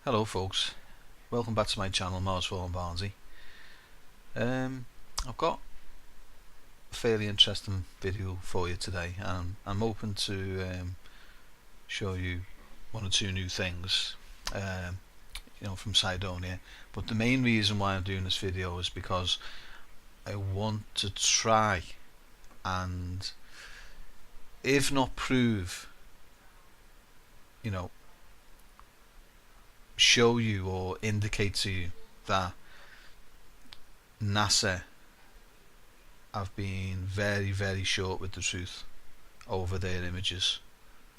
Hello folks, welcome back to my channel Mars and Barnsley. I've got a fairly interesting video for you today, and I'm hoping to show you one or two new things from Cydonia. But the main reason why I'm doing this video is because I want to try and, if not prove, show you or indicate to you that NASA have been very short with the truth over their images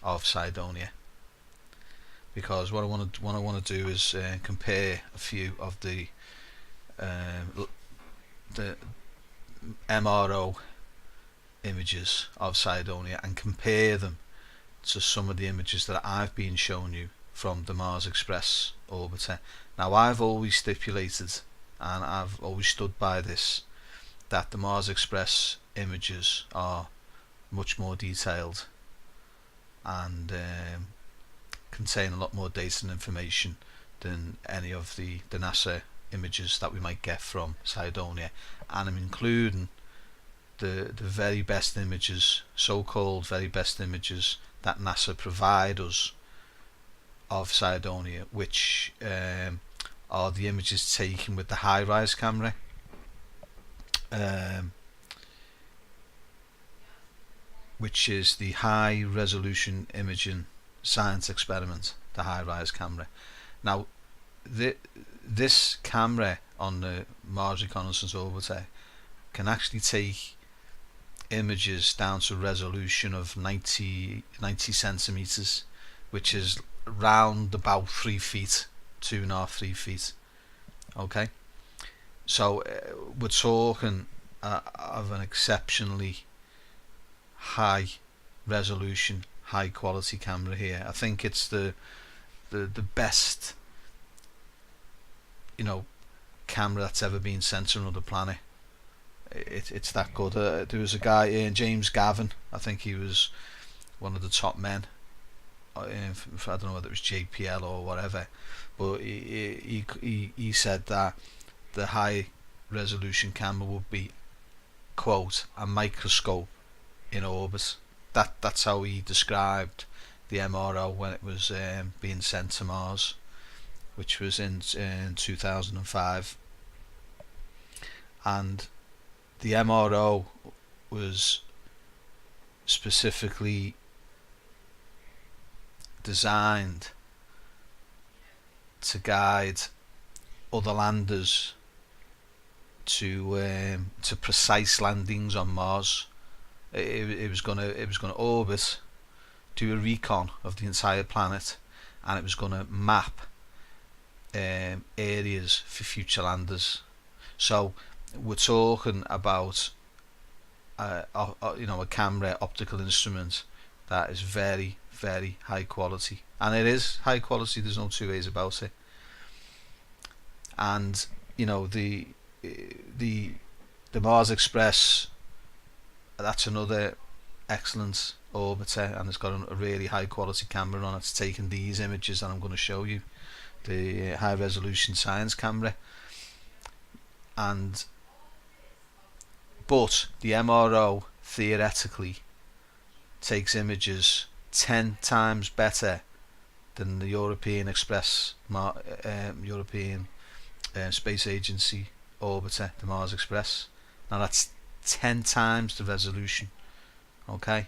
of Cydonia, because what I want to do is compare a few of the MRO images of Cydonia and compare them to some of the images that I've been showing you from the Mars Express orbiter. Now, I've always stipulated, and I've always stood by this, that the Mars Express images are much more detailed and contain a lot more data and information than any of the NASA images that we might get from Cydonia. And I'm including the very best images, so-called very best images, that NASA provide us of Cydonia, which are the images taken with the high-rise camera, which is the high resolution imaging science experiment, the high-rise camera. Now, this camera on the Mars Reconnaissance Orbiter can actually take images down to a resolution of 90 centimeters, which is round about 3 feet, 2.5–3 feet. Okay, so we're talking of an exceptionally high resolution, high quality camera here. I think it's the best camera that's ever been sent to another planet. It's that good. There was a guy, James Gavin, I think he was one of the top men. I don't know whether it was JPL or whatever, but he said that the high resolution camera would be, quote, a microscope in orbit. That's how he described the MRO when it was being sent to Mars, which was in 2005. And the MRO was specifically designed to guide other landers to precise landings on Mars. It was going to orbit, do a recon of the entire planet, and it was going to map areas for future landers. So we're talking about a camera, optical instrument that is very high quality, and it is high quality, there's no two ways about it. And the Mars Express, that's another excellent orbiter, and it's got a really high quality camera on it. It's taking these images that I'm going to show you, the high resolution science camera. But the MRO theoretically takes images 10 times better than the European Space Agency orbiter, the Mars Express. Now that's 10 times the resolution. Okay,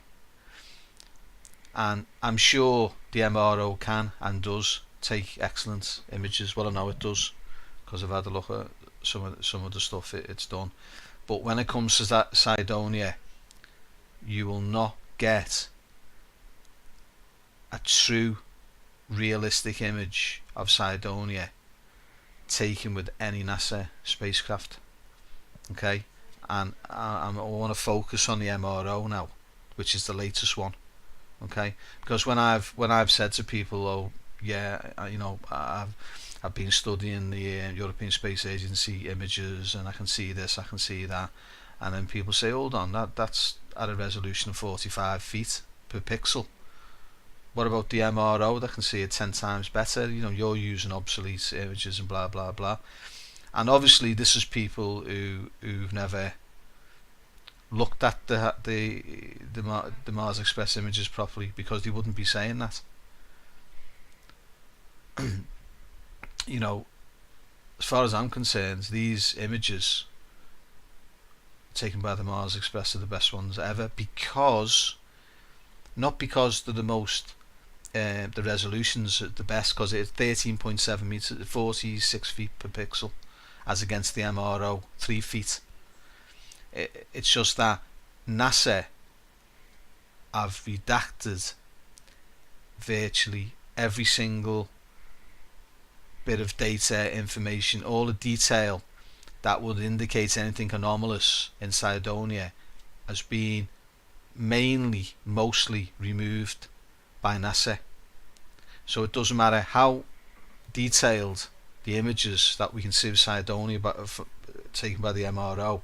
and I'm sure the MRO can and does take excellent images. Well, I know it does, because I've had a look at some of the stuff it's done. But when it comes to that Cydonia, you will not get a true realistic image of Cydonia taken with any NASA spacecraft. Okay, and I want to focus on the MRO now, which is the latest one. Okay, because when I've said to people, oh yeah, I've been studying the European Space Agency images, and I can see this, I can see that, and then people say, hold on, that's at a resolution of 45 feet per pixel. What about the MRO that can see it 10 times better? You know, you're using obsolete images and blah blah blah. And obviously this is people who've never looked at the Mars Express images properly, because they wouldn't be saying that. You know, as far as I'm concerned, these images taken by the Mars Express are the best ones ever, because not because they're the most the resolutions are the best, because it's 13.7 meters, 46 feet per pixel, as against the MRO 3 feet. It's just that NASA have redacted virtually every single bit of data, information, all the detail that would indicate anything anomalous in Cydonia as being mostly removed by NASA. So it doesn't matter how detailed the images that we can see of Cydonia taken by the MRO,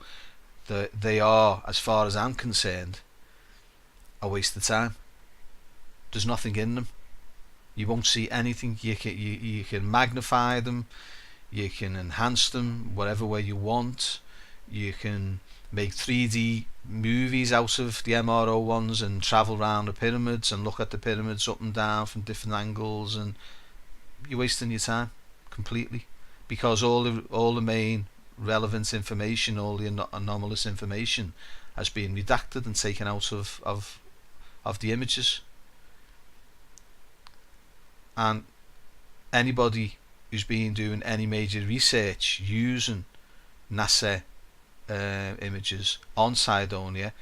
they are, as far as I'm concerned, a waste of time. There's nothing in them. You won't see anything. You can magnify them, you can enhance them whatever way you want, you can make 3D movies out of the MRO ones and travel around the pyramids and look at the pyramids up and down from different angles, and you're wasting your time completely, because all the main relevant information, all the anomalous information has been redacted and taken out of the images. And anybody who's been doing any major research using NASA images on Cydonia,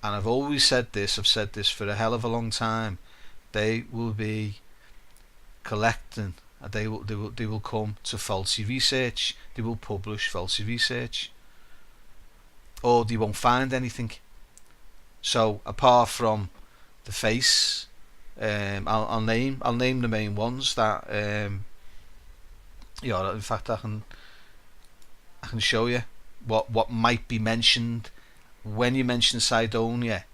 and I've always said this, I've said this for a hell of a long time, they will be collecting, they will come to faulty research, they will publish faulty research, or they won't find anything. So apart from the face, I'll name the main ones that in fact I can show you what might be mentioned when you mention Cydonia.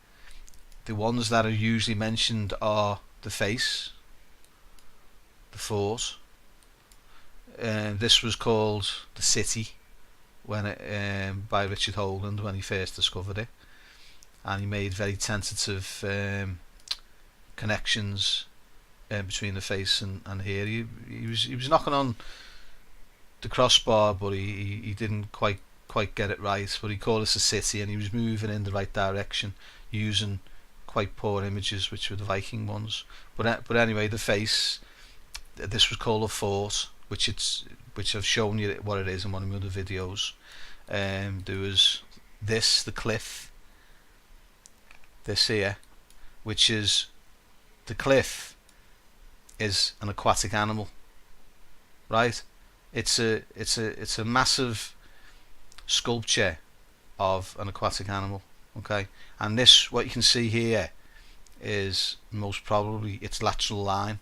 The ones that are usually mentioned are the face, the fort. This was called the city when by Richard Hoagland when he first discovered it, and he made very tentative connections between the face and here. He was knocking on the crossbar, but he didn't quite get it right. But he called us a city, and he was moving in the right direction using quite poor images, which were the Viking ones. But anyway, the face. This was called a fort, which I've shown you what it is in one of my other videos. There was the cliff, this here, which is the cliff is an aquatic animal, right? It's a massive sculpture of an aquatic animal, okay? And this, what you can see here, is most probably its lateral line.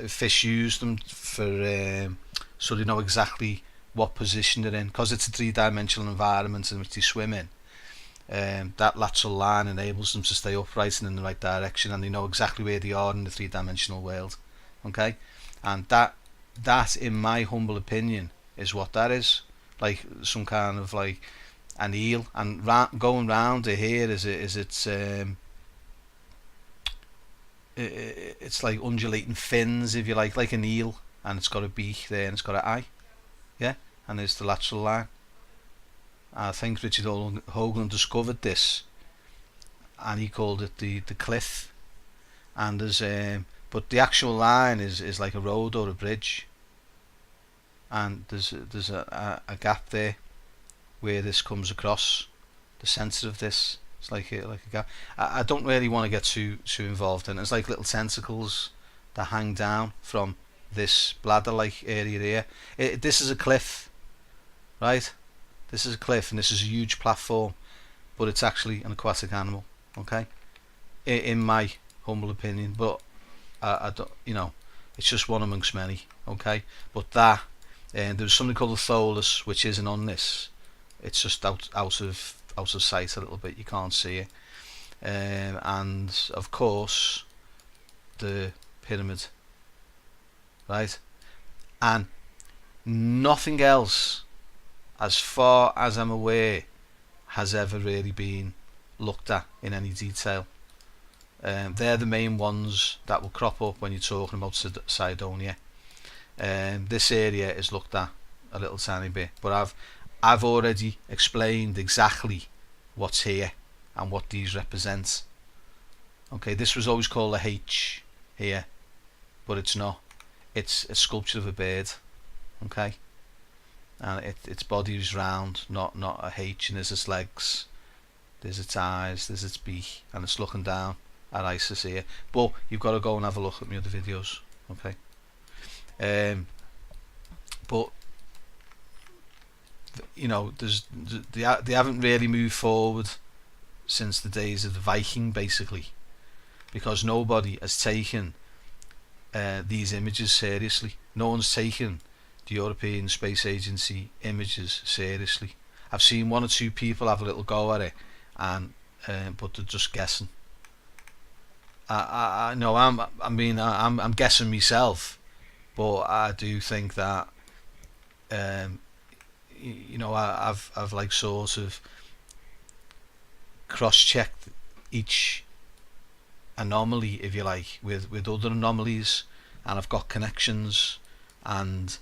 Fish use them for so they know exactly what position they're in, because it's a three-dimensional environment in which they swim in. That lateral line enables them to stay upright and in the right direction, and they know exactly where they are in the three-dimensional world, okay? And that in my humble opinion is what that is, like some kind of like an eel, and going round it here it's like undulating fins, if you like an eel, and it's got a beak there and it's got an eye, yeah, and there's the lateral line. I think Richard Hoagland discovered this, and he called it the cliff. And there's but the actual line is like a road or a bridge, and there's a gap there where this comes across the centre of this. It's like a gap. I don't really want to get too involved in it. It's like little tentacles that hang down from this bladder-like area here. This is a cliff, right? This is a cliff, and this is a huge platform, but it's actually an aquatic animal, okay? In my humble opinion, but I don't, it's just one amongst many, okay? But there's something called the tholus, which isn't on this. It's just out of sight a little bit. You can't see it, and of course the pyramid, right? And nothing else, as far as I'm aware, has ever really been looked at in any detail. They're the main ones that will crop up when you're talking about Cydonia. This area is looked at a little tiny bit, but I've already explained exactly what's here and what these represent. Okay, this was always called a H here, but it's not. It's a sculpture of a bird. Okay, and its body is round, not a H, and there's its legs, there's its eyes, there's its beak, and it's looking down at Isis here. But you've got to go and have a look at my other videos. Okay. But you know, they haven't really moved forward since the days of the Viking, basically, because nobody has taken these images seriously. No one's taken the European Space Agency images seriously. I've seen one or two people have a little go at it, and but they're just guessing. I know I'm guessing myself, but I do think that you know, I've like sort of cross-checked each anomaly, if you like, with other anomalies, and I've got connections, and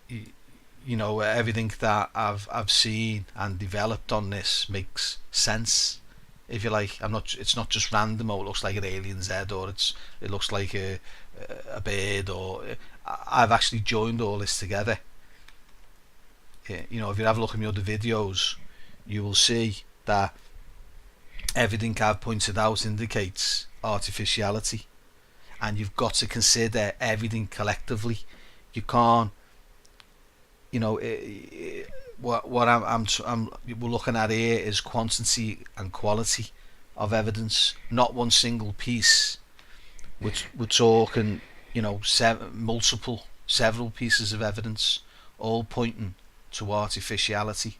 you know, everything that I've seen and developed on this makes sense, if you like. It's not just random. Oh, it looks like an alien's head, or it looks like a bird, or I've actually joined all this together. You know, if you have a look at my other videos, you will see that everything I've pointed out indicates artificiality, and you've got to consider everything collectively. You can't, you know, what we're looking at here is quantity and quality of evidence, not one single piece. We're talking, you know, several pieces of evidence, all pointing to artificiality.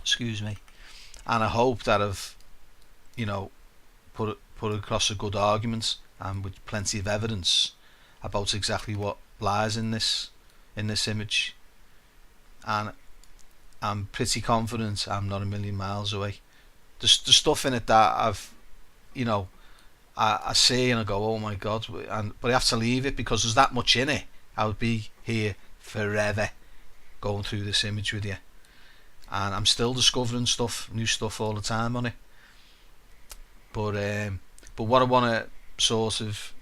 Excuse me. And I hope that I've, you know, put across a good argument, and with plenty of evidence about exactly what lies in this image. And I'm pretty confident I'm not a million miles away. The stuff in it that I've, you know, I see and I go, oh my god, but I have to leave it because there's that much in it. I would be here forever going through this image with you, and I'm still discovering new stuff all the time on it. But what I want to sort of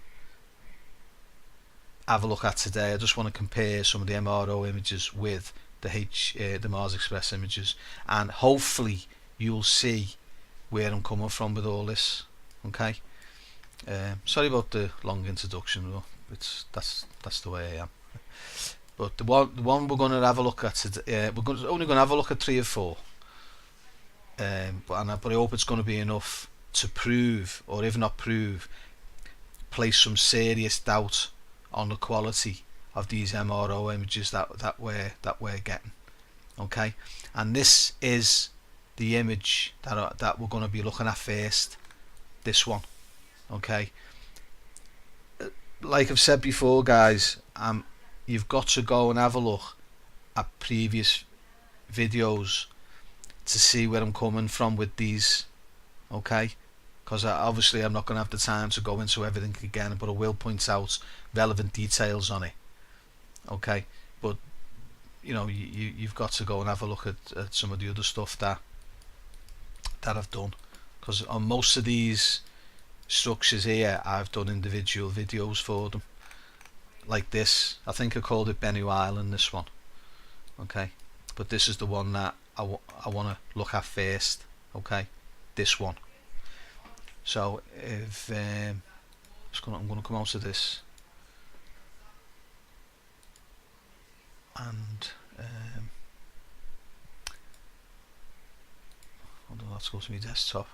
have a look at today, I just want to compare some of the MRO images with the Mars Express images, and hopefully you'll see where I'm coming from with all this. Okay. Sorry about the long introduction, though. That's the way I am. But the one we're going to have a look at today, only going to have a look at 3 or 4. But I hope it's going to be enough to prove, or if not prove, place some serious doubt on the quality of these MRO images that we're getting. Okay, and this is the image that we're going to be looking at first. This one. Okay. Like I've said before, guys, you've got to go and have a look at previous videos to see where I'm coming from with these. Okay, because obviously I'm not going to have the time to go into everything again, but I will point out relevant details on it. Okay, but you know, you've got to go and have a look at some of the other stuff that I've done, because on most of these structures here I've done individual videos for them, like this. I think I called it Bennu Island, this one. Okay, but this is the one that I want to look at first. Okay, this one. So if I'm going to come out of this, and let's go to my desktop,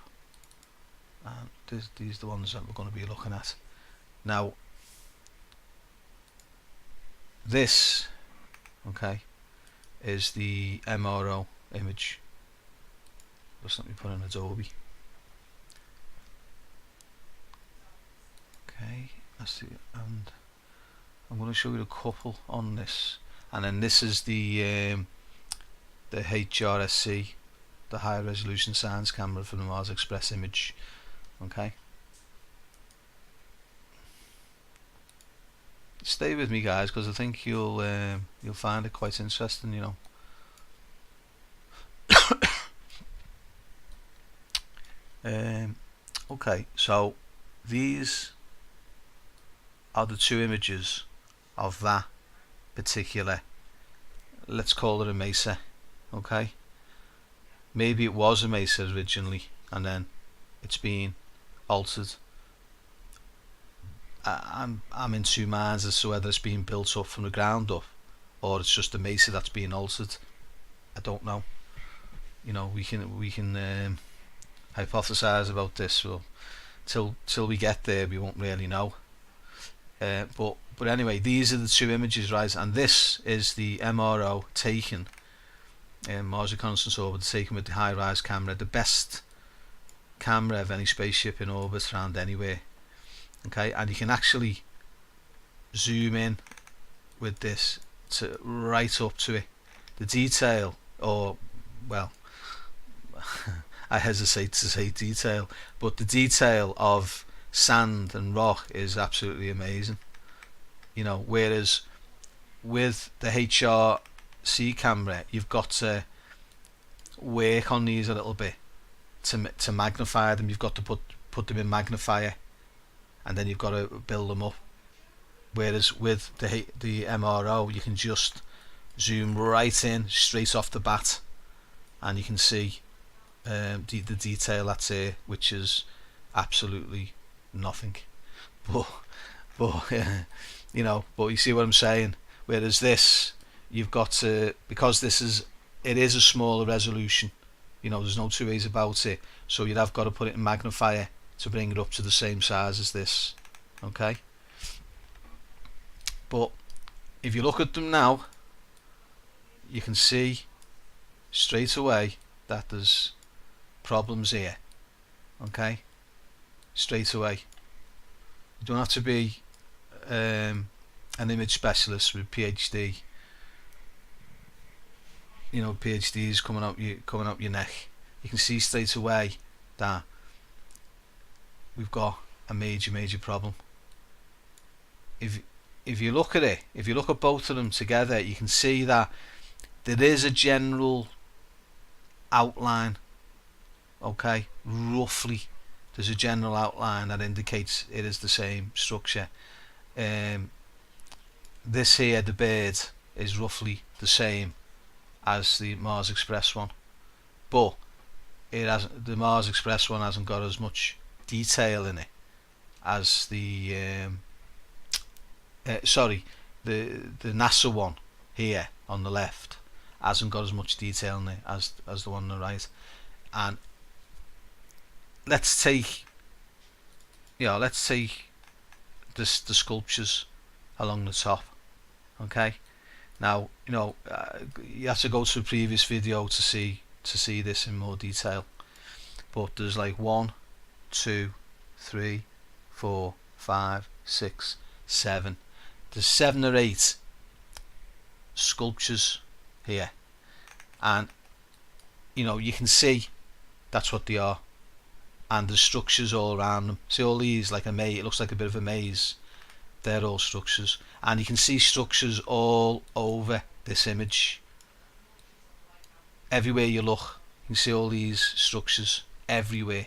and these are the ones that we're going to be looking at now. This, okay, is the MRO image. Just let me put in Adobe. Okay, that's the, and I'm going to show you a couple on this, and then this is the HRSC, the high resolution science camera for the Mars Express image. Okay, stay with me guys, because I think you'll find it quite interesting, you know. Okay, so these are the two images of that particular, let's call it a mesa. Okay, maybe it was a mesa originally and then it's been altered. I'm in two minds as to whether it's being built up from the ground up or it's just a mesa that's being altered. I don't know. You know, we can hypothesize about this. Well, till we get there, we won't really know. But anyway, these are the two images, right? And this is the MRO taken, Mars Reconnaissance Orbiter taken with the high-rise camera, the best camera of any spaceship in orbit around anywhere. Okay, and you can actually zoom in with this to right up to it. The detail, or well, I hesitate to say detail, but the detail of sand and rock is absolutely amazing. You know, whereas with the HRC camera, you've got to work on these a little bit to magnify them. You've got to put them in magnifier, and then you've got to build them up. Whereas with the MRO, you can just zoom right in straight off the bat, and you can see the detail that's here, which is absolutely nothing. But you know, but you see what I'm saying. Whereas this, you've got to, because it is a smaller resolution. You know, there's no two ways about it. So you'd have got to put it in magnifier to bring it up to the same size as this. Okay. But if you look at them now, you can see straight away that there's problems here. Okay, straight away. You don't have to be an image specialist with PhD. You know, PhDs coming up your neck. You can see straight away that we've got a major problem. If you look at it, if you look at both of them together, you can see that there is a general outline. Okay, roughly there's a general outline that indicates it is the same structure. This here, the bird, is roughly the same as the Mars Express one, but the Mars Express one hasn't got as much detail in it as the the NASA one here on the left hasn't got as much detail in it as the one on the right. And let's take the sculptures along the top. Okay, now you know you have to go to the previous video to see this in more detail, but there's like 1, 2, 3, 4, 5, 6, 7. There's 7 or 8 sculptures here, and you know you can see that's what they are, and the structures all around them. See all these, like a maze, it looks like a bit of a maze. They're all structures, and you can see structures all over this image. Everywhere you look, you can see all these structures everywhere.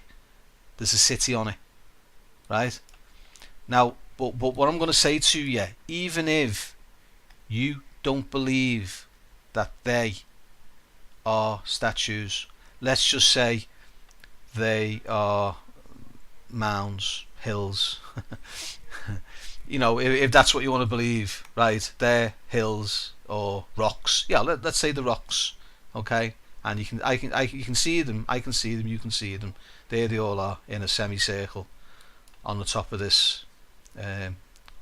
There's a city on it, right? Now, but what I'm going to say to you, even if you don't believe that they are statues, let's just say they are mounds, hills. You know, if that's what you want to believe, right? They're hills or rocks. Yeah, let's say the rocks. Okay, and you can see them. I can see them. You can see them. There they all are in a semicircle on the top of this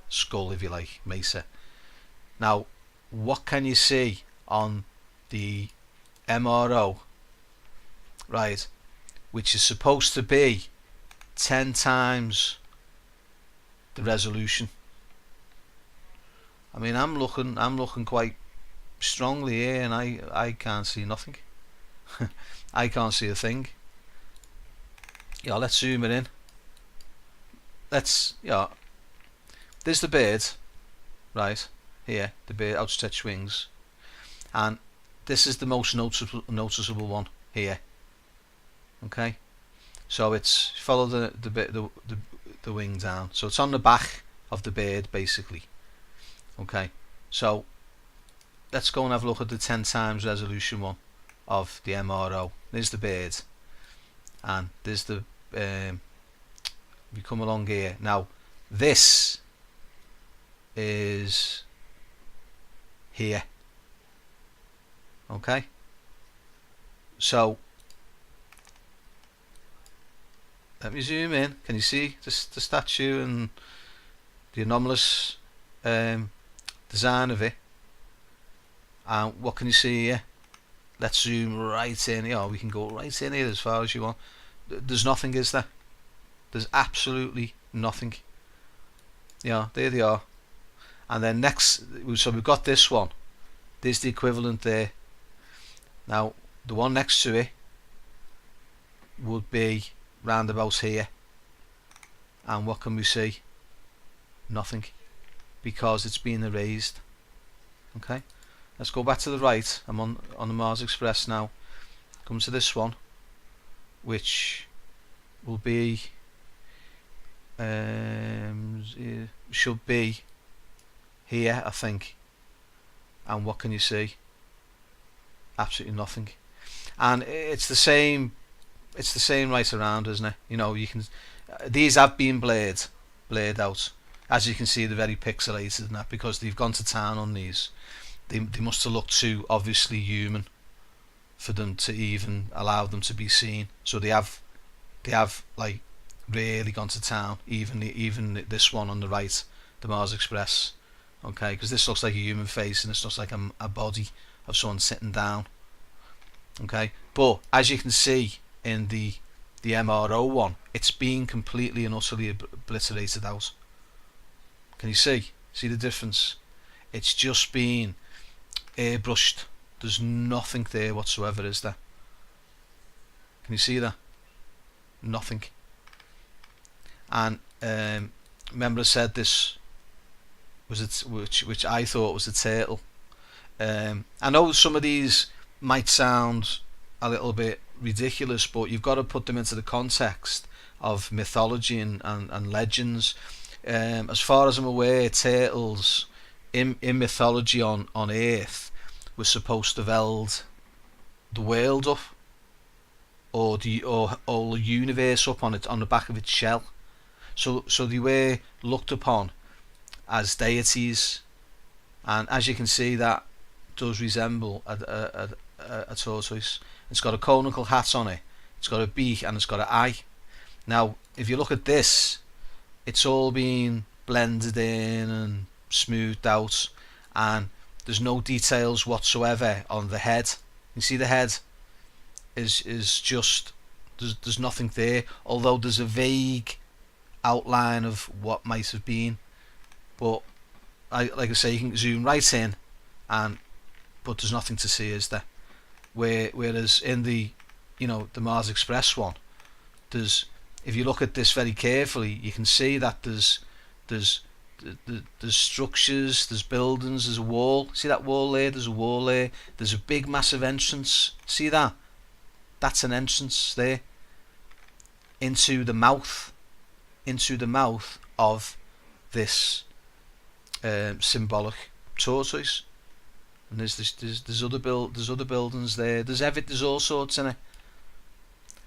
skull, if you like, mesa. Now, what can you see on the MRO, right, which is supposed to be 10 times the resolution. I mean, I'm looking quite strongly here, and I can't see nothing. I can't see a thing. Yeah, let's zoom it in. There's the bird, right here, the bird outstretched wings, and this is the most noticeable one here. Okay, so it's follow the wing down, so it's on the back of the bird basically. Okay, so let's go and have a look at the 10 times resolution one of the MRO. There's the bird, and there's the we come along here now. This is here. Okay, so let me zoom in. Can you see the statue and the anomalous design of it? And what can you see here? Let's zoom right in. We can go right in here as far as you want. There's nothing, is there? There's absolutely nothing. There they are. And then next, so we've got this one. There's the equivalent there. Now the one next to it would be round about here, and what can we see? Nothing, because it's been erased. Okay, let's go back to the right. I'm on the Mars Express now. Come to this one, which will be should be here, I think. And what can you see? Absolutely nothing. And it's the same right around, isn't it? You can these have been blurred out, as you can see. They're very pixelated and that, because they've gone to town on these. They must have looked too obviously human for them to even allow them to be seen. So they have like really gone to town. Even this one on the right, the Mars Express. Okay, because this looks like a human face, and this looks like a body of someone sitting down. Okay, but as you can see in the MRO one, it's been completely and utterly obliterated out. Can you see the difference? It's just been airbrushed. There's nothing there whatsoever, is there? Can you see that? Nothing. And remember I said this was which I thought was a turtle. I know some of these might sound a little bit ridiculous, but you've got to put them into the context of mythology and legends. As far as I'm aware, turtles in mythology on Earth were supposed to have held the world up, or the universe up on the back of its shell. So they were looked upon as deities, and as you can see, that does resemble a tortoise. It's got a conical hat on it, it's got a beak, and it's got an eye. Now if you look at this, it's all been blended in and smoothed out, and there's no details whatsoever on the head. You see the head is just, there's nothing there, although there's a vague outline of what might have been. But like I say, you can zoom right in, but there's nothing to see, is there? Whereas in the Mars Express one, if you look at this very carefully, you can see that there's structures, there's buildings, there's a wall. See that wall there? There's a wall there. There's a big massive entrance. See that? That's an entrance there into the mouth of this symbolic tortoise. And there's other buildings there. There's all sorts in it.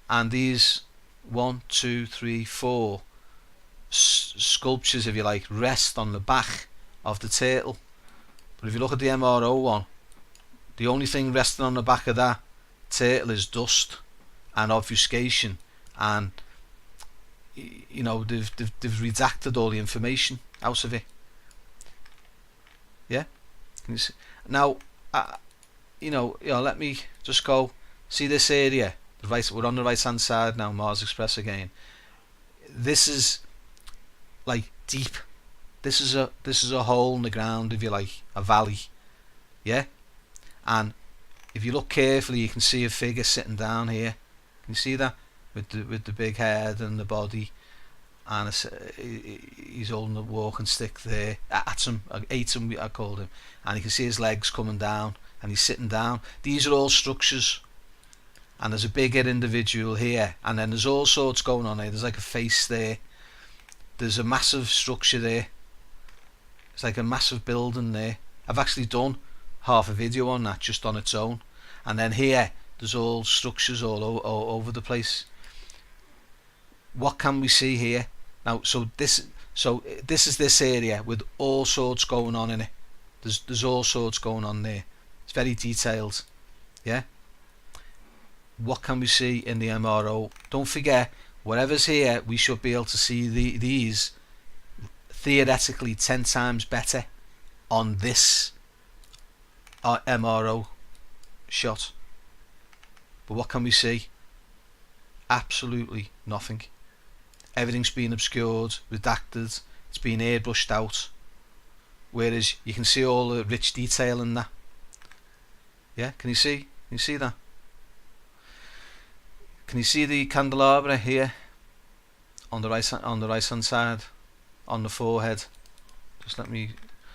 And these 1, 2, 3, 4 sculptures, if you like, rest on the back of the turtle. But if you look at the MRO one, the only thing resting on the back of that turtle is dust and obfuscation, and they've redacted all the information out of it. Yeah, can you see? Now let me just go see this area. We're on the right hand side now, Mars Express again. This is like deep. This is a hole in the ground, if you like, a valley. Yeah, and if you look carefully, you can see a figure sitting down here. Can you see that with the big head and the body? And he's holding a walking stick there. Atom, I called him, and you can see his legs coming down, and he's sitting down. These are all structures, and there's a bigger individual here, and then there's all sorts going on here. There's like a face there. There's a massive structure there. It's like a massive building there. I've actually done half a video on that just on its own. And then here, there's all structures all over the place. What can we see here? Now, so this is this area with all sorts going on in it. There's all sorts going on there. It's very detailed. Yeah. What can we see in the MRO? Don't forget, whatever's here, we should be able to see these theoretically 10 times better on this MRO shot. But what can we see? Absolutely nothing. Everything's been obscured, redacted, it's been airbrushed out, whereas you can see all the rich detail in that. Yeah, can you see that? Can you see the candelabra here on the right hand side, on the forehead? Just let me.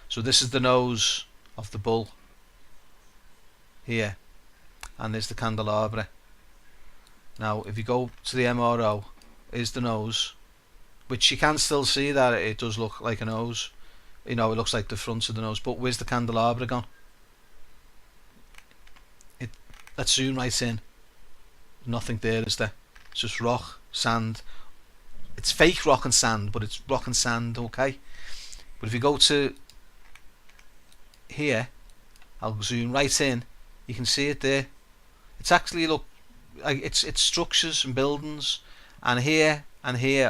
So this is the nose of the bull here, and there's the candelabra. Now, if you go to the MRO, is the nose, which you can still see that it does look like a nose. You know, it looks like the front of the nose. But where's the candelabra gone? Let's zoom right in. Nothing there, is there? It's just rock, sand. It's fake rock and sand, but it's rock and sand, okay? But if you go to here, I'll zoom right in. You can see it there. It's actually like it's structures and buildings, and here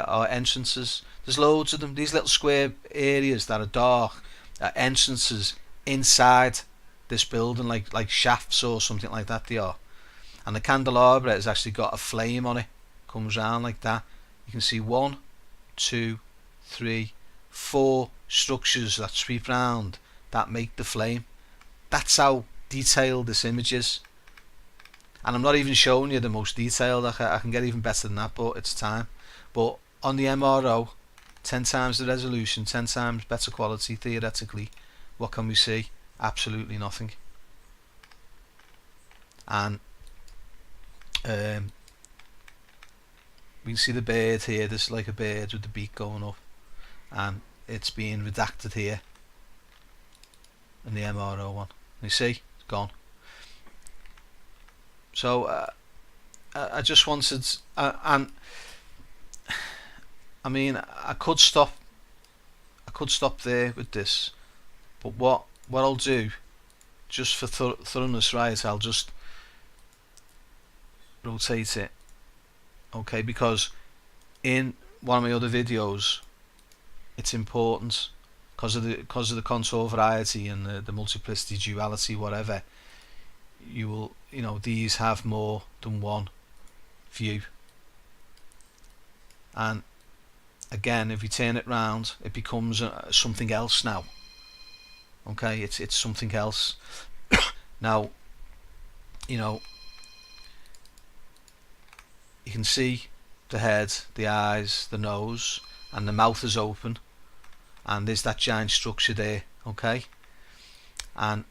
are entrances. There's loads of them. These little square areas that are dark are entrances inside this building, like shafts or something like that. They are. And the candelabra has actually got a flame on it. Comes round like that. You can see 1, 2, 3, 4 structures that sweep round that make the flame. That's how detailed this image is. And I'm not even showing you the most detailed. I can get even better than that, but it's time. But on the MRO, 10 times the resolution, 10 times better quality theoretically. What can we see? Absolutely nothing. And we can see the bird here. There's like a bird with the beak going up, and it's being redacted here in the MRO one. You see, it's gone. So I just wanted, and I mean, I could stop there with this, but what I'll do, just for thoroughness, right, I'll just rotate it, okay, because in one of my other videos it's important because of the contour variety and the multiplicity, duality, whatever. You know, these have more than one view, and again, if you turn it round, it becomes something else now. Okay, it's something else. Now, you know, you can see the head, the eyes, the nose, and the mouth is open, and there's that giant structure there. Okay, and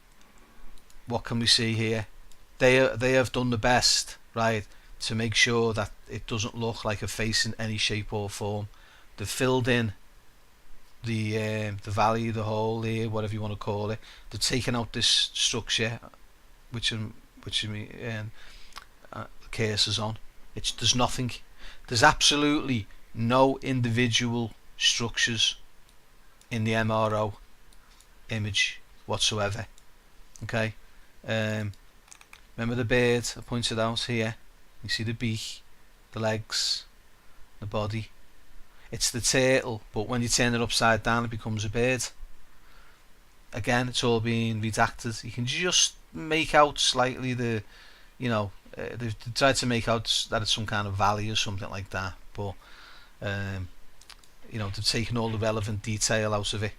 what can we see here? They have done the best, right, to make sure that it doesn't look like a face in any shape or form. They've filled in the valley, the hole here, whatever you want to call it. They've taken out this structure, which the case is on. There's nothing. There's absolutely no individual structures in the MRO image whatsoever. Okay. Remember the bird I pointed out here? You see the beak, the legs, the body. It's the turtle, but when you turn it upside down, it becomes a bird. Again, it's all being redacted. You can just make out slightly the, you know, they've tried to make out that it's some kind of valley or something like that, but you know, they've taken all the relevant detail out of it.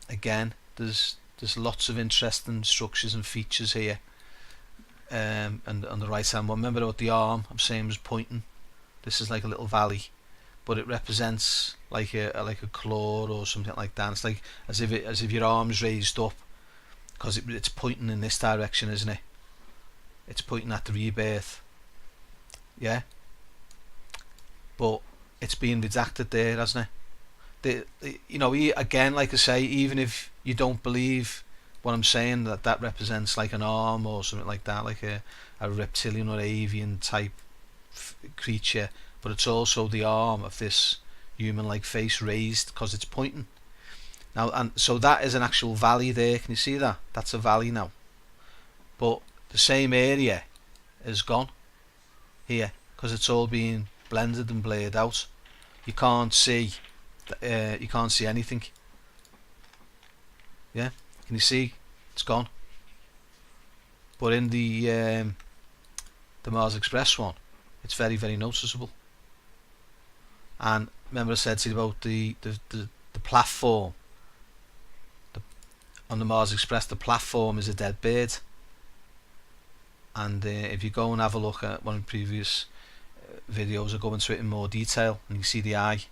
Again, there's lots of interesting structures and features here. And on the right hand one, remember about the arm I'm saying was pointing? This is like a little valley, but it represents like a claw or something like that. It's like as if your arm's raised up, because it's pointing in this direction, isn't it? It's pointing at the rebirth. Yeah, but it's being redacted there, hasn't it? You know, again, like I say, even if you don't believe what I'm saying, that represents like an arm or something like that, like a reptilian or avian type creature, but it's also the arm of this human-like face raised because it's pointing. Now, and so that is an actual valley there. Can you see that? That's a valley now. But the same area is gone here because it's all being blended and blurred out. You can't see anything. Yeah, can you see? It's gone. But in the Mars Express one, it's very, very noticeable. And remember I said to you about the platform on the Mars Express. The platform is a dead bird, and if you go and have a look at one of the previous videos, I go into it in more detail, and you see the eye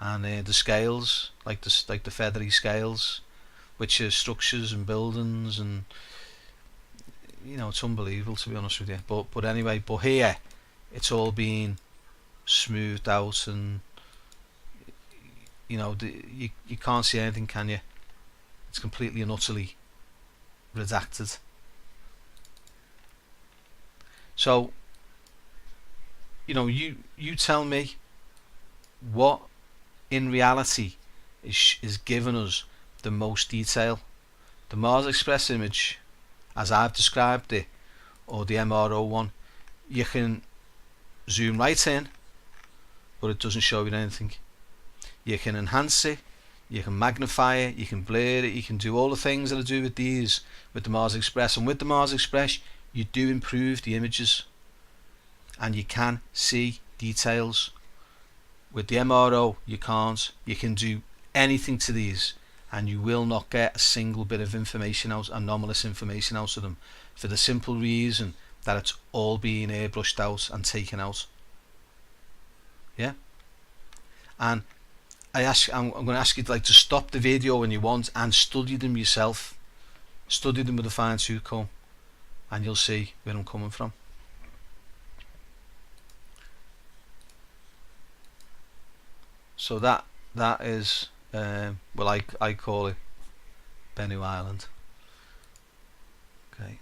and the scales, like the feathery scales, which are structures and buildings, and you know, it's unbelievable, to be honest with you. But anyway, but here it's all being smoothed out, and you know, you can't see anything, can you? It's completely and utterly redacted. So, you know, you tell me what in reality is giving us the most detail. The Mars Express image, as I've described it, or the MRO one, you can zoom right in, but it doesn't show you anything. You can enhance it, you can magnify it, you can blur it, you can do all the things that I do with these, with the Mars Express. And with the Mars Express, you do improve the images, and you can see details. With the MRO, you can't. You can do anything to these, and you will not get a single bit of information out, anomalous information out of them, for the simple reason that it's all being airbrushed out and taken out. Yeah, and I'm going to ask you to stop the video when you want and study them yourself. Study them with a fine-tooth comb, and you'll see where I'm coming from. So that is well, I call it Bennu Island. Okay.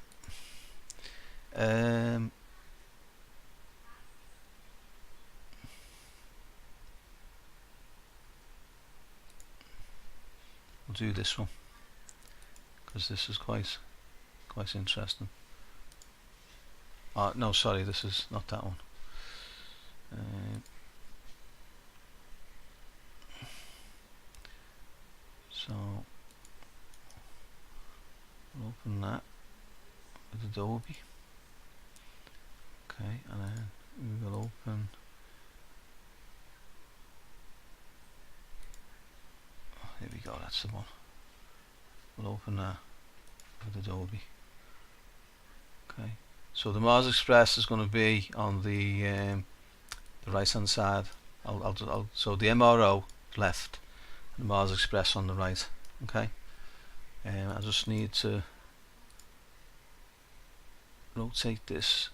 We'll do this one because this is quite interesting. No, sorry, this is not that one. So we'll open that with Adobe. Okay, and then we will open here we go, that's the one. We'll open that with Adobe. Okay, so the Mars Express is going to be on the right hand side. So the MRO left, and the Mars Express on the right. Okay, I just need to rotate this.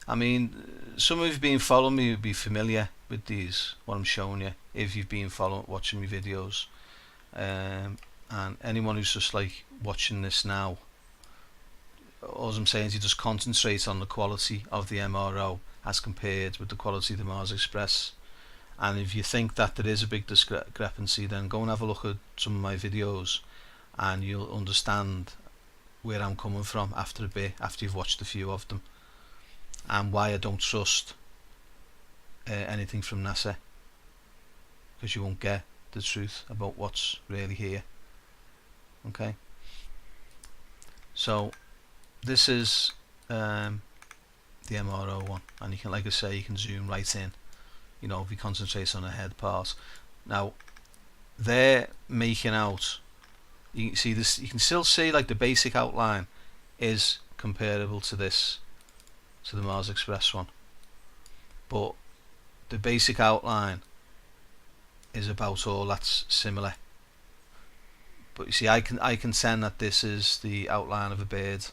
I mean, some of you have been following me would be familiar with these, what I'm showing you, if you've been watching my videos, and anyone who's just like watching this now, all I'm saying is you just concentrate on the quality of the MRO as compared with the quality of the Mars Express. And if you think that there is a big discrepancy, then go and have a look at some of my videos, and you'll understand where I'm coming from after a bit, after you've watched a few of them, and why I don't trust anything from NASA, because you won't get the truth about what's really here. Okay, so this is the MRO one, and you can, like I say, you can zoom right in you know, if we concentrate on the head part. Now they're making out, you can see this, you can still see like the basic outline is comparable to this, to the Mars Express one, but the basic outline is about all that's similar. But you see, I contend that this is the outline of a bird,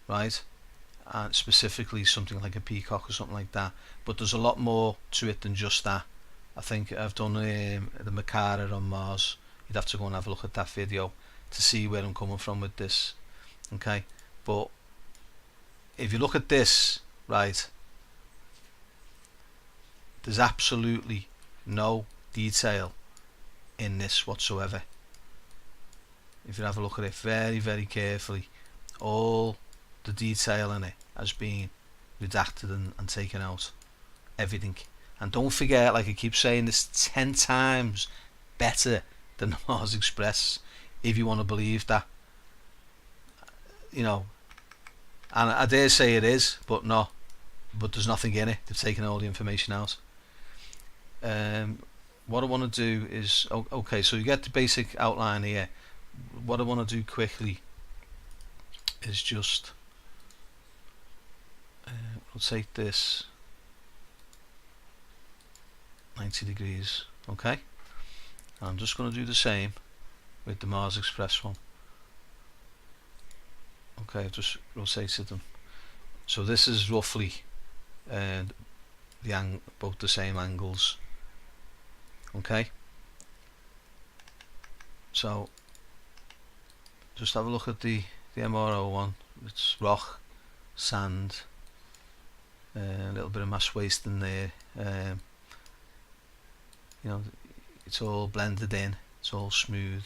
right? And specifically something like a peacock or something like that. But there's a lot more to it than just that. I think I've done the Macara on Mars. You'd have to go and have a look at that video to see where I'm coming from with this. Okay, but if you look at this, right, there's absolutely no detail in this whatsoever. If you have a look at it very, very carefully, all the detail in it has been redacted and taken out. Everything. And don't forget, like I keep saying, this 10 times better than the Mars Express, if you want to believe that. You know, and I dare say it is, but no, but there's nothing in it. They've taken all the information out. What I want to do is, okay, so you get the basic outline here. What I want to do quickly is just rotate this 90 degrees, okay? And I'm just going to do the same with the Mars Express one. Okay, I've just rotated them. So this is roughly both the same angles. Okay, so just have a look at the MRO one. It's rock, sand, a little bit of mass waste in there. You know, it's all blended in, it's all smooth.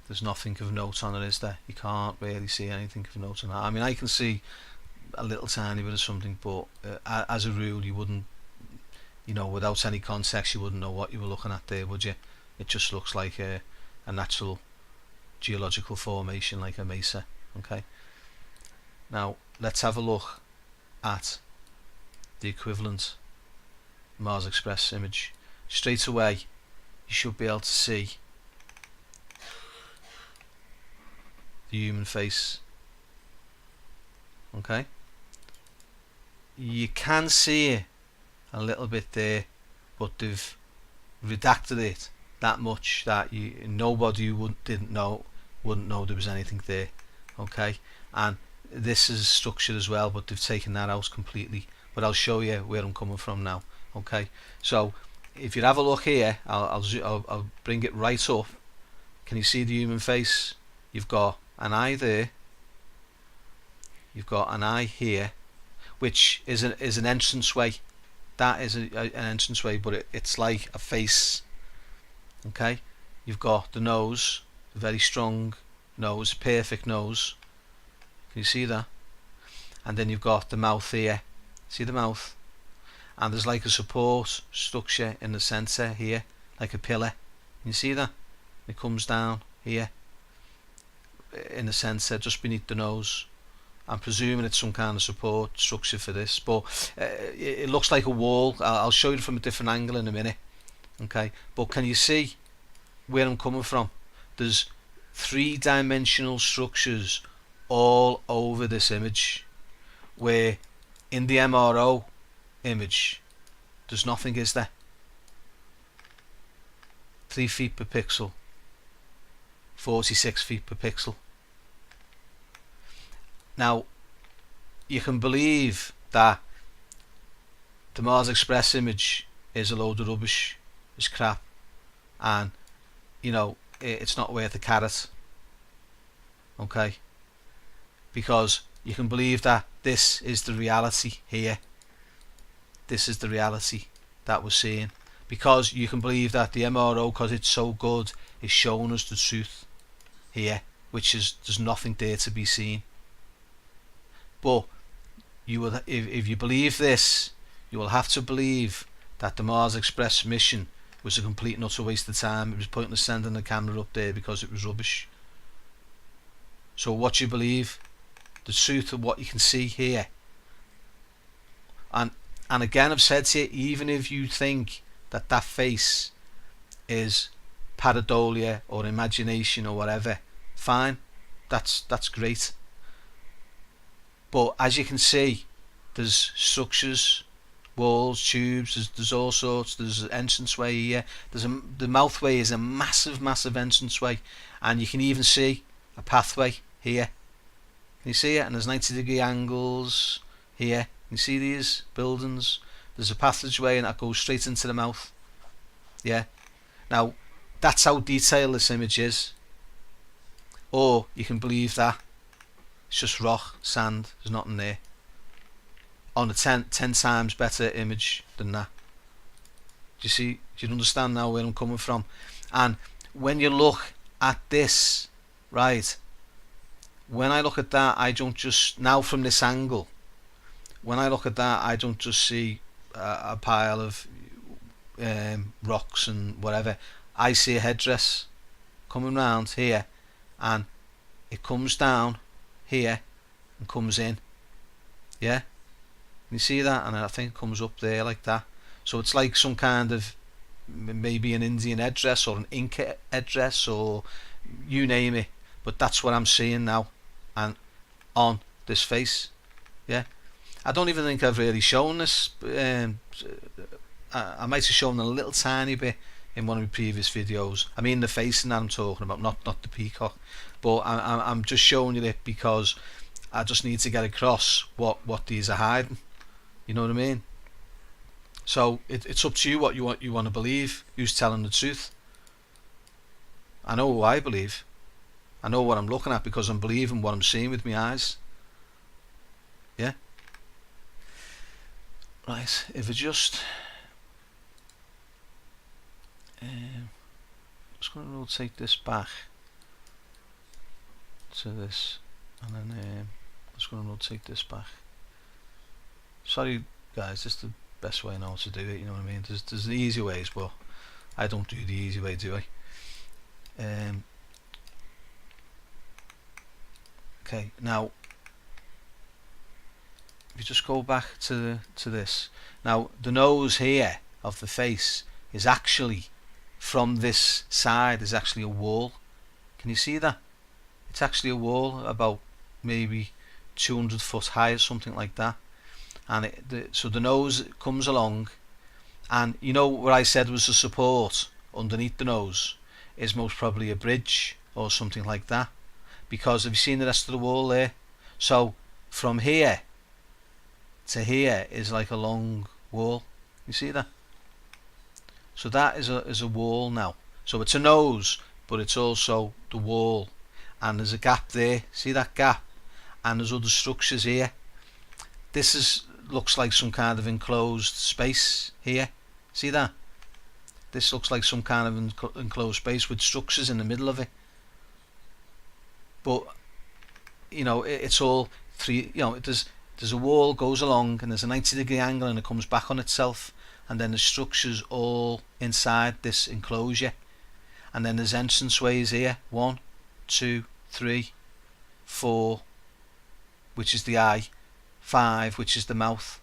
There's nothing of note on it, is there? You can't really see anything of note on that. I mean, I can see a little tiny bit of something, but as a rule you wouldn't, you know, without any context you wouldn't know what you were looking at there, would you? It just looks like a natural geological formation, like a mesa. Okay, now let's have a look at the equivalent Mars Express image. Straight away you should be able to see the human face. Okay, you can see it a little bit there, but they've redacted it that much that nobody wouldn't know there was anything there. Okay, and this is structured as well, but they've taken that out completely. But I'll show you where I'm coming from now. Okay, so if you have a look here, I'll bring it right up. Can you see the human face? You've got an eye there. You've got an eye here, which is an entranceway. That is an entranceway, but it's like a face. Okay, you've got the nose, a very strong nose, perfect nose. Can you see that? And then you've got the mouth here. See the mouth? And there's like a support structure in the center here, like a pillar. Can you see that? It comes down here in the center, just beneath the nose. I'm presuming it's some kind of support structure for this, but it looks like a wall. I'll show you from a different angle in a minute. Okay, but can you see where I'm coming from? There's three-dimensional structures all over this image, where in the MRO image there's nothing, is there? 3 feet per pixel, 46 feet per pixel. Now you can believe that the Mars Express image is a load of rubbish, it's crap, and you know it's not worth a carrot. Okay, because you can believe that this is the reality here. This is the reality that we're seeing, because you can believe that the MRO, because it's so good, is showing us the truth here, which is there's nothing there to be seen. But you will, if you believe this, you will have to believe that the Mars Express mission was a complete and utter waste of time. It was pointless sending the camera up there because it was rubbish. So what you believe, the truth of what you can see here. And And again, I've said to you, even if you think that that face is pareidolia or imagination or whatever, fine, that's great. But as you can see, there's structures, walls, tubes, there's all sorts. There's an entranceway here. The mouthway is a massive entranceway, and you can even see a pathway here. Can you see it? And there's 90-degree angles here. Can you see these buildings? There's a passageway and that goes straight into the mouth. Yeah. Now, that's how detailed this image is. Or you can believe that it's just rock, sand, there's nothing there. On a 10 times better image than that. Do you see? Do you understand now where I'm coming from? And when you look at this, right, when I look at that, I don't just, now from this angle, when I look at that, I don't just see a pile of rocks and whatever. I see a headdress coming round here, and it comes down here and comes in. Yeah? You see that? And I think it comes up there like that. So it's like some kind of, maybe an Indian headdress or an Inca headdress or you name it. But that's what I'm seeing now, and on this face. Yeah? I don't even think I've really shown this. I might have shown a little tiny bit in one of my previous videos. I mean the face and that I'm talking about, not the peacock. But I'm just showing you it because I just need to get across what these are hiding. You know what I mean? So it's up to you what you want to believe. Who's telling the truth? I know who I believe. I know what I'm looking at because I'm believing what I'm seeing with my eyes. Yeah? Right, if I just going to rotate this back to this, and then I'm just going to rotate this back. Sorry guys, this is the best way I know to do it, you know what I mean? There's the easy ways, but I don't do the easy way, do I? Okay, now if you just go back to this, now the nose here of the face is actually, from this side, is actually a wall. Can you see that? It's actually a wall about maybe 200 foot high or something like that. And so the nose comes along, and you know what I said was the support underneath the nose is most probably a bridge or something like that, because have you seen the rest of the wall there? So from here to here is like a long wall. You see that? So that is a wall now. So it's a nose, but it's also the wall, and there's a gap there. See that gap? And there's other structures here. This looks like some kind of enclosed space here. See that? This looks like some kind of enclosed space with structures in the middle of it. But you know, it's all three. You know, there's a wall goes along, and there's a 90-degree angle, and it comes back on itself. And then the structures all inside this enclosure, and then there's entranceways here, 1, 2, 3, 4, which is the eye, 5, which is the mouth,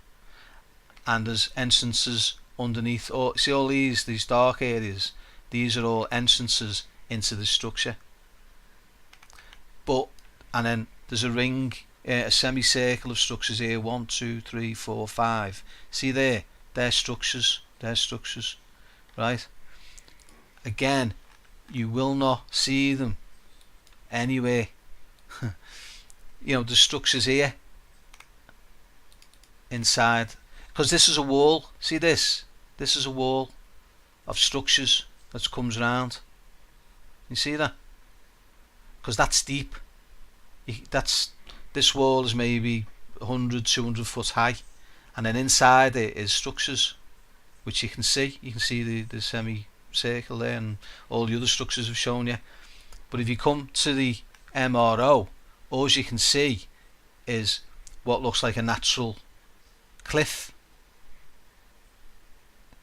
and there's entrances underneath. See all these dark areas? These are all entrances into the structure. And then there's a ring, a semicircle of structures here, 1, 2, 3, 4, 5. See there? They're structures, right? Again, you will not see them anywhere. You know, the structures here inside, because this is a wall. See this? This is a wall of structures that comes around. You see that? Because that's deep. This wall is maybe 100, 200 foot high. And then inside it is structures, which you can see. You can see the semicircle there, and all the other structures I've shown you. But if you come to the MRO, all you can see is what looks like a natural cliff,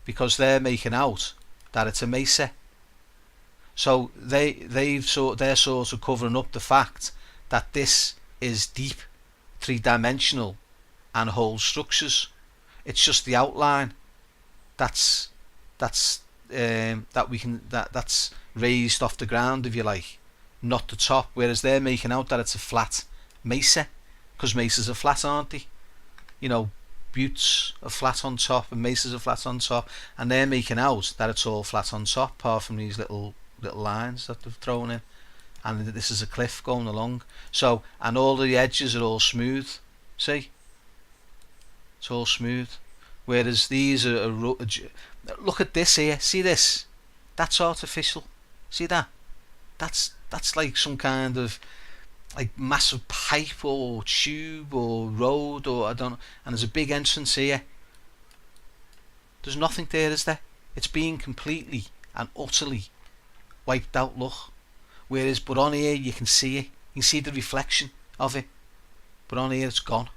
because they're making out that it's a mesa. So they're sort of covering up the fact that this is deep, three-dimensional, and whole structures. It's just the outline that's that's that's raised off the ground, if you like, not the top. Whereas they're making out that it's a flat mesa, because mesas are flat, aren't they? You know, buttes are flat on top and mesas are flat on top, and they're making out that it's all flat on top, apart from these little lines that they've thrown in. And this is a cliff going along. So, and all the edges are all smooth. See, it's all smooth. Whereas these are look at this here. See this? That's artificial. See that? That's like some kind of like massive pipe or tube or road, or I don't know. And there's a big entrance here. There's nothing there, is there? It's being completely and utterly wiped out. Look. Whereas, but on here you can see it. You can see the reflection of it. But on here it's gone.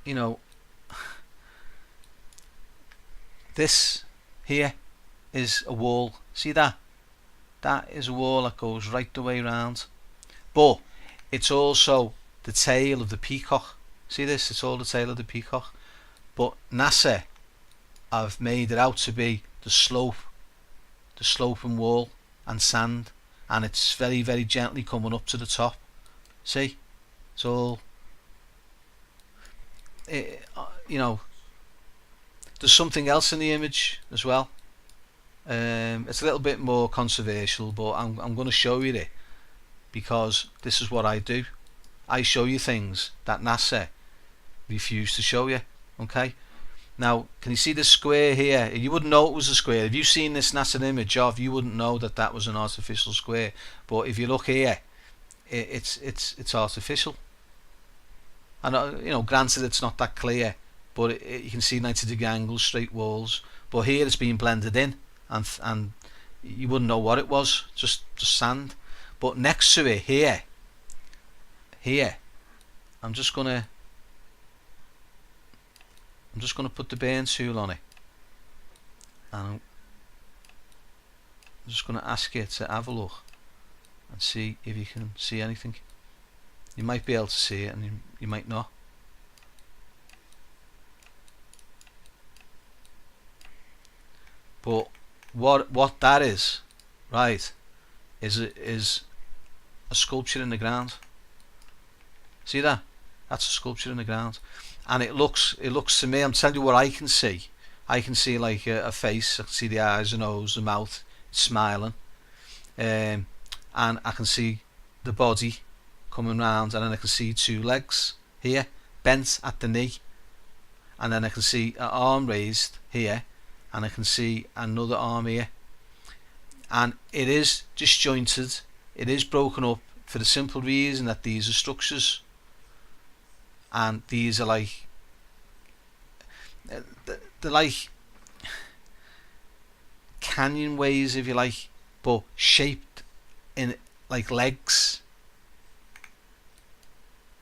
You know, this here is a wall. See that? That is a wall that goes right the way around. But it's also the tail of the peacock. See this? It's all the tail of the peacock. But NASA have made it out to be the sloping wall and sand, and it's very, very gently coming up to the top. See? It's all, you know, there's something else in the image as well. It's a little bit more controversial, but I'm going to show you it, because this is what I do. I show you things that NASA refuse to show you. Okay? Now, can you see this square here? You wouldn't know it was a square. If you've seen this NASA image of, you wouldn't know that that was an artificial square. But if you look here, it's artificial. And you know, granted, it's not that clear, but you can see 90-degree angles, straight walls. But here it's been blended in, and you wouldn't know what it was, just sand. But next to it, here, I'm just gonna put the burn tool on it, and I'm just gonna ask you to have a look and see if you can see anything. You might be able to see it, and you might not. But what that is, right, is a sculpture in the ground. See that? That's a sculpture in the ground, and it looks to me, I'm telling you what I can see. I can see like a face. I can see the eyes, the nose, the mouth, smiling, and I can see the body coming round, and then I can see two legs here bent at the knee, and then I can see an arm raised here, and I can see another arm here, and it is disjointed. It is broken up for the simple reason that these are structures, and these are like they're like canyon ways, if you like, but shaped in like legs.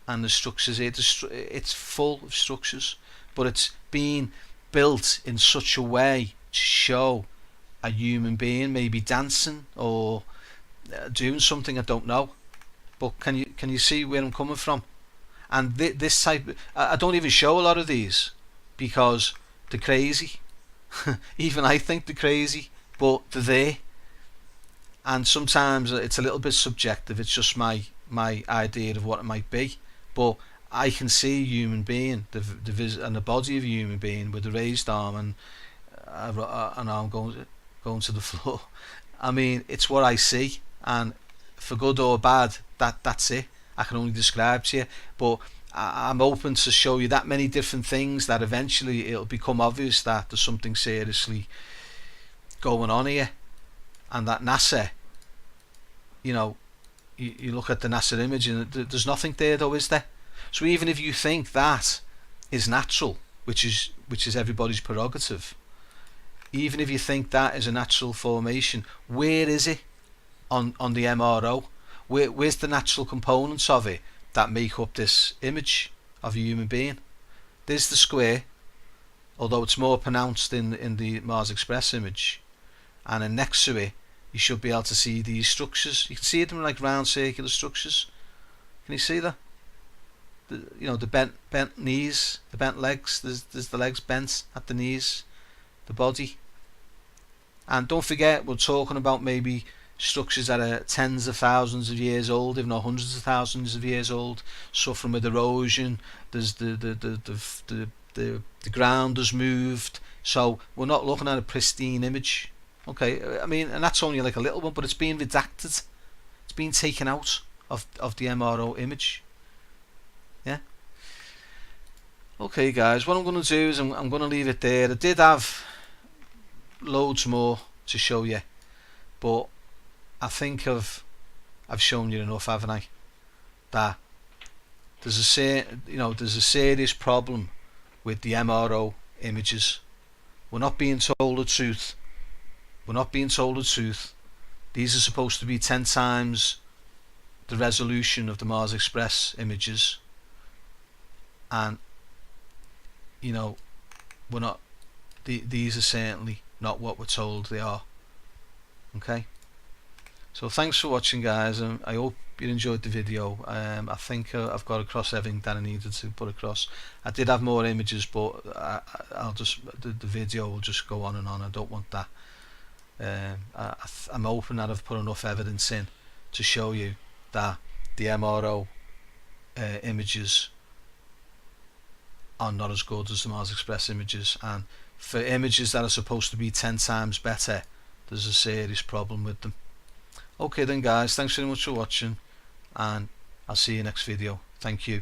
And the structures here, it's full of structures, but it's been built in such a way to show a human being maybe dancing or doing something, I don't know. But can you see where I'm coming from? And this type, I don't even show a lot of these because they're crazy. Even I think they're crazy, but they're there. And sometimes it's a little bit subjective. It's just my idea of what it might be. But I can see a human being, and the body of a human being with a raised arm and an arm going to the floor. I mean, it's what I see, and for good or bad, that's it. I can only describe to you, but I'm open to show you that many different things that eventually it'll become obvious that there's something seriously going on here, and that NASA, you know, you look at the NASA image and there's nothing there though, is there? So even if you think that is natural, which is everybody's prerogative, even if you think that is a natural formation, where is it on the MRO? Where's the natural components of it that make up this image of a human being? There's the square, although it's more pronounced in the Mars Express image, and then next to it you should be able to see these structures. You can see them like round circular structures. Can you see that? The bent knees, the bent legs. There's the legs bent at the knees, the body. And don't forget, we're talking about maybe structures that are tens of thousands of years old, if not hundreds of thousands of years old, suffering with erosion. There's the ground has moved, so we're not looking at a pristine image. Okay, I mean, and that's only like a little one, but it's been redacted. It's been taken out of the MRO image. Yeah. Okay, guys, what I'm going to do is I'm going to leave it there. I did have loads more to show you, but I think I've shown you enough, haven't I? That there's a serious problem with the MRO images. We're not being told the truth. We're not being told the truth. These are supposed to be 10 times the resolution of the Mars Express images, and we're not. These are certainly not what we're told they are. Okay, so thanks for watching, guys, and I hope you enjoyed the video. I think I've got across everything that I needed to put across. I did have more images, but I'll just the video will just go on and on. I don't want that. I'm hoping that I've put enough evidence in to show you that the MRO images are not as good as the Mars Express images, and for images that are supposed to be 10 times better, there's a serious problem with them. Okay then, guys, thanks very much for watching, and I'll see you next video. Thank you.